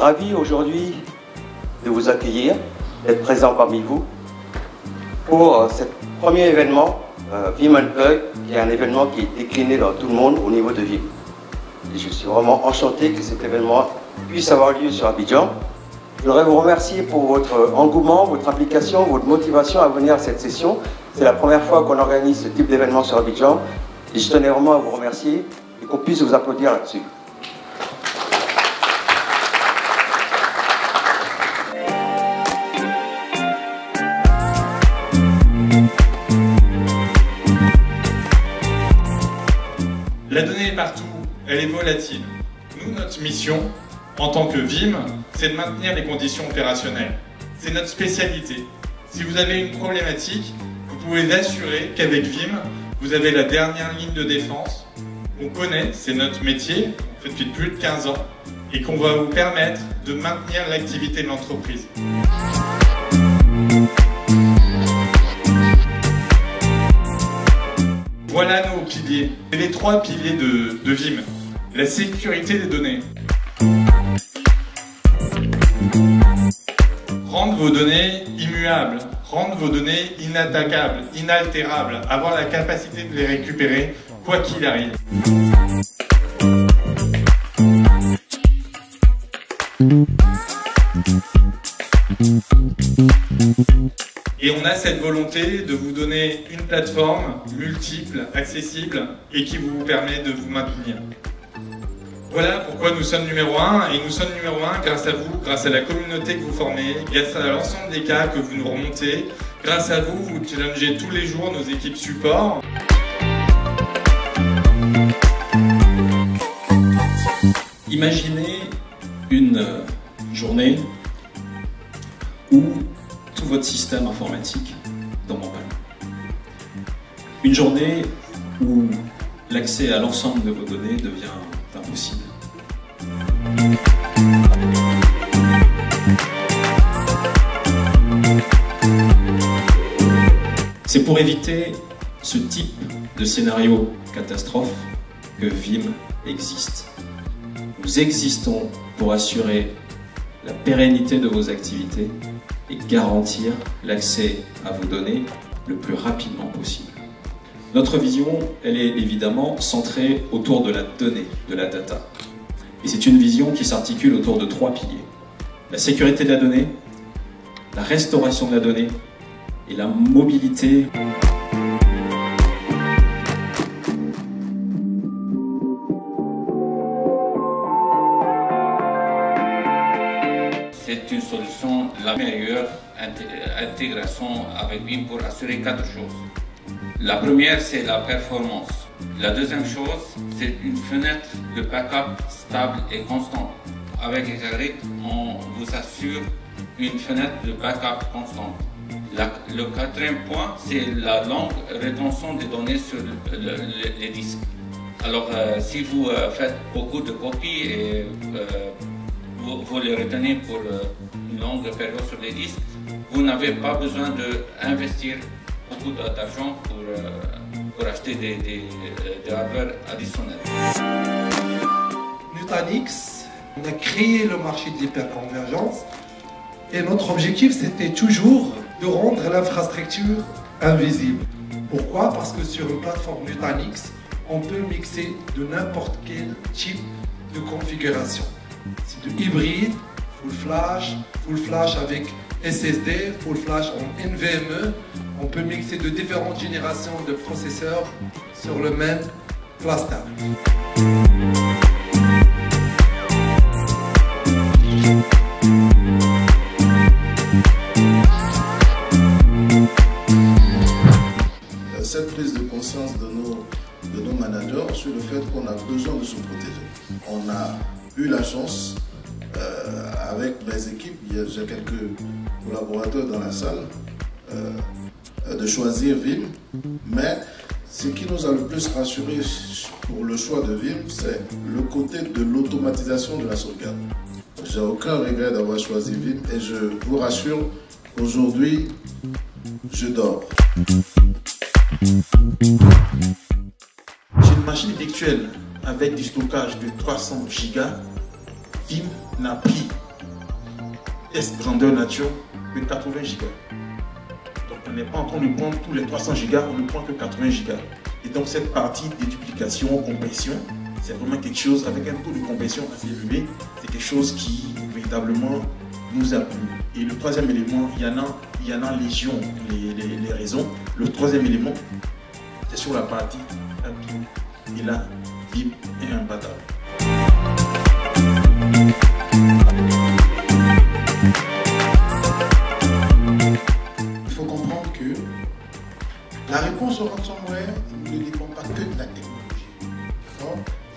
ravi aujourd'hui de vous accueillir, d'être présent parmi vous pour ce premier événement Vim Unplugged, qui est un événement qui est décliné dans tout le monde au niveau de Vim. Et je suis vraiment enchanté que cet événement puisse avoir lieu sur Abidjan. Je voudrais vous remercier pour votre engouement, votre implication, votre motivation à venir à cette session. C'est la première fois qu'on organise ce type d'événement sur Abidjan. Et je tenais vraiment à vous remercier et qu'on puisse vous applaudir là-dessus. La donnée est partout, elle est volatile. Nous, notre mission, en tant que Vim, c'est de maintenir les conditions opérationnelles. C'est notre spécialité. Si vous avez une problématique, vous pouvez assurer qu'avec Vim, vous avez la dernière ligne de défense. On connaît, c'est notre métier, on fait depuis plus de 15 ans, et qu'on va vous permettre de maintenir l'activité de l'entreprise. Voilà nos piliers. C'est les 3 piliers de Vim. La sécurité des données. Rendre vos données immuables, rendre vos données inattaquables, inaltérables, avoir la capacité de les récupérer quoi qu'il arrive. Et on a cette volonté de vous donner une plateforme multiple, accessible et qui vous permet de vous maintenir. Voilà pourquoi nous sommes numéro 1, et nous sommes numéro 1 grâce à vous, grâce à la communauté que vous formez, grâce à l'ensemble des cas que vous nous remontez, grâce à vous, vous challengez tous les jours nos équipes support. Imaginez une journée où tout votre système informatique tombe en panne. Une journée où l'accès à l'ensemble de vos données devient impossible. C'est pour éviter ce type de scénario catastrophe que Vim existe. Nous existons pour assurer la pérennité de vos activités et garantir l'accès à vos données le plus rapidement possible. Notre vision, elle est évidemment centrée autour de la donnée, de la data. Et c'est une vision qui s'articule autour de 3 piliers. La sécurité de la donnée, la restauration de la donnée et la mobilité. C'est une solution, la meilleure intégration avec Vim pour assurer 4 choses. La première, c'est la performance. La deuxième chose, c'est une fenêtre de backup stable et constante. Avec Egarit, on vous assure une fenêtre de backup constante. Le quatrième point, c'est la longue rétention des données sur les disques. Alors, si vous faites beaucoup de copies et vous les retenez pour une longue période sur les disques, vous n'avez pas besoin d'investir beaucoup d'argent pour acheter des hardware additionnels. Nutanix, on a créé le marché de l'hyperconvergence et notre objectif c'était toujours de rendre l'infrastructure invisible. Pourquoi? Parce que sur une plateforme Nutanix, on peut mixer de n'importe quel type de configuration. C'est de hybride, full flash avec SSD, full flash en NVMe. On peut mixer de différentes générations de processeurs sur le même cluster. Cette prise de conscience de nos managers sur le fait qu'on a besoin de se protéger. On a eu la chance, avec mes équipes, j'ai quelques collaborateurs dans la salle, de choisir Vim, mais ce qui nous a le plus rassuré pour le choix de Vim, c'est le côté de l'automatisation de la sauvegarde. J'ai aucun regret d'avoir choisi Vim et je vous rassure, aujourd'hui, je dors. Sur une machine virtuelle avec du stockage de 300 Go, Vim n'a pris est grandeur nature de 80 gigas. Donc on n'est pas en train de prendre tous les 300 gigas, on ne prend que 80 gigas. Et donc cette partie déduplication, compression, c'est vraiment quelque chose avec un taux de compression assez élevé. C'est quelque chose qui véritablement nous a plu. Et le troisième élément, il y en a légion les raisons. Le troisième élément, c'est sur la partie API. Et là, Vim est imbattable. Il faut comprendre que la réponse au ransomware ne dépend pas que de la technologie.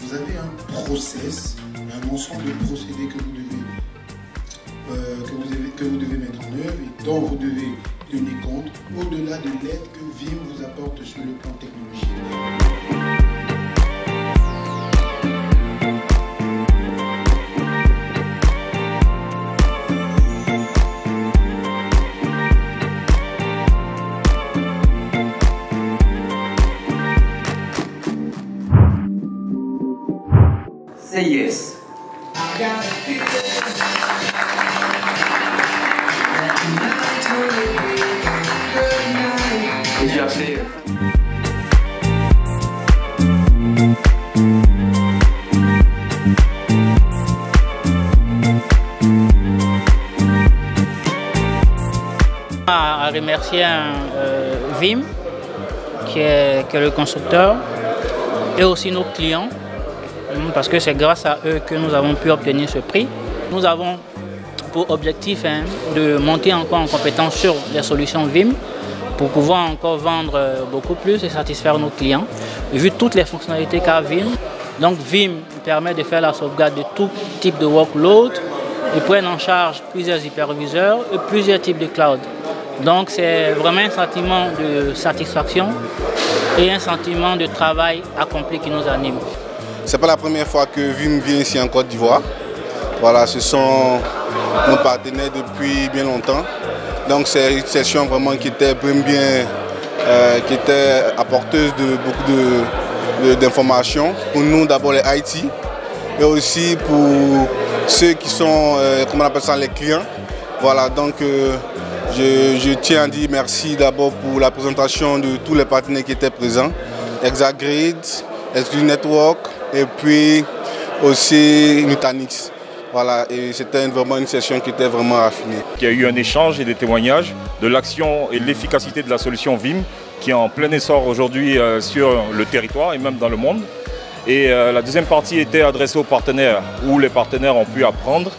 Vous avez un process, un ensemble de procédés que vous devez mettre en œuvre et dont vous devez tenir compte au-delà de l'aide que Vim vous apporte sur le plan technologique. Say yes. Et j'ai appelé. À remercier Vim, qui est le constructeur, et aussi nos clients, parce que c'est grâce à eux que nous avons pu obtenir ce prix. Nous avons pour objectif de monter encore en compétence sur les solutions Vim pour pouvoir encore vendre beaucoup plus et satisfaire nos clients, vu toutes les fonctionnalités qu'a Vim. Donc Vim permet de faire la sauvegarde de tout type de workload et prendre en charge plusieurs hyperviseurs et plusieurs types de cloud. Donc c'est vraiment un sentiment de satisfaction et un sentiment de travail accompli qui nous anime. Ce n'est pas la première fois que Vim vient ici en Côte d'Ivoire. Voilà, ce sont nos partenaires depuis bien longtemps. Donc c'est une session vraiment qui était qui était apporteuse de beaucoup d'informations. Pour nous d'abord les IT et aussi pour ceux qui sont, comment on appelle ça, les clients. Voilà, donc je tiens à dire merci d'abord pour la présentation de tous les partenaires qui étaient présents. Exagrid, SQ Network et puis aussi Nutanix. Voilà, et c'était vraiment une session qui était vraiment raffinée. Il y a eu un échange et des témoignages de l'action et l'efficacité de la solution Vim qui est en plein essor aujourd'hui sur le territoire et même dans le monde. Et la deuxième partie était adressée aux partenaires, où les partenaires ont pu apprendre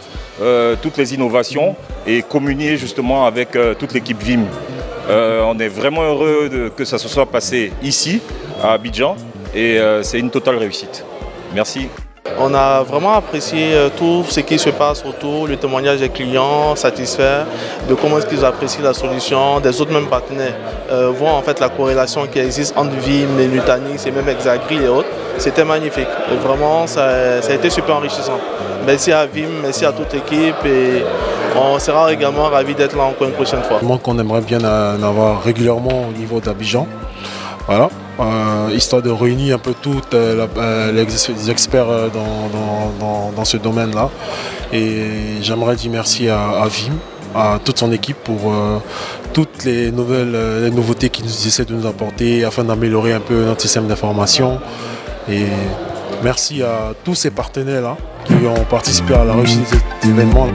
toutes les innovations et communier justement avec toute l'équipe Vim. On est vraiment heureux que ça se soit passé ici, à Abidjan, et c'est une totale réussite. Merci. On a vraiment apprécié tout ce qui se passe autour, le témoignage des clients satisfaits, de comment est-ce qu'ils apprécient la solution, des autres mêmes partenaires. Voir en fait la corrélation qui existe entre Vim, et Nutanix et même Exagrid et autres. C'était magnifique. Et vraiment, ça a été super enrichissant. Merci à Vim, merci à toute l'équipe et on sera également ravis d'être là encore une prochaine fois. On aimerait bien en avoir régulièrement au niveau d'Abidjan. Voilà. Histoire de réunir un peu tous les experts dans ce domaine-là. Et j'aimerais dire merci à Vim, à toute son équipe pour toutes les nouveautés qu'ils essaient de nous apporter afin d'améliorer un peu notre système d'information. Et merci à tous ces partenaires-là qui ont participé à la réussite de cet événement.